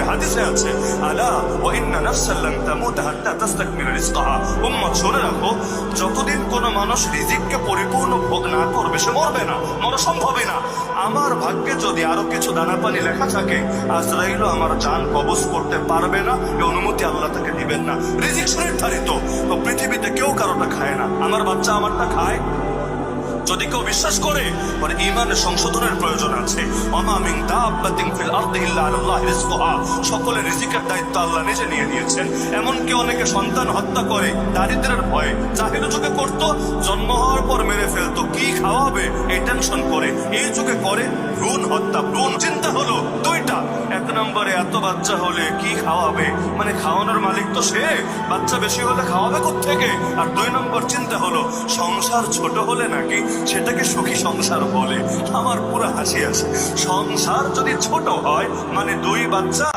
হাদিসে আছে, আলা ওয়া ইন্না নাফসান লান তামুত হাত্তা তাস্তাকমিলা রিজকাহা। উম্মত শুনে রাখো, যতদিন কোন মানুষ রিজিককে পরিপূর্ণ ভোগ না করবে সে মরবে না, মরা সম্ভবই না। আমার ভাগ্যে যদি আরো কিছু দানা পানি লেখা থাকে, আজরাইলও আমার জান কবজ করতে পারবে না, এই অনুমতি আল্লাহ তাকে দিবেন না। রিজিক নির্ধারিত, তো পৃথিবীতে কেউ কারোটা খায় না। আমার বাচ্চা আমারটা খায়। যদি কেউ বিশ্বাস করে ওর ঈমানের সংশোধনের প্রয়োজন আছে, ওমা মিন দাব্বাতিন ফিল আরদি ইল্লা আলাল্লাহি রিজকুহা, সকলের রিজিকের দায়িত্ব আল্লাহ নিজে নিয়ে নিয়েছেন। এমনকি অনেকে সন্তান হত্যা করে দারিদ্র্যের ভয়ে, জাহিলি যুগে করতো, জন্ম হওয়ার পর মেরে ফেলতো, কি খাওয়াবে এই টেনশন করে। এই যুগে করে ভ্রূণ হত্যা। ভ্রূণ চিন্তা হলো দুইটা, এক নম্বরে এত বাচ্চা হলে কি খাওয়াবে, মানে খাওয়ানোর মালিক তো সে, বাচ্চা বেশি হলে খাওয়াবে কোত্থেকে। আর দুই নম্বর চিন্তা হলো সংসার ছোট হলে নাকি সেটাকে সুখী সংসার বলে। আমার পুরো হাসি আসে। সংসার যদি ছোট হয় মানে দুই বাচ্চা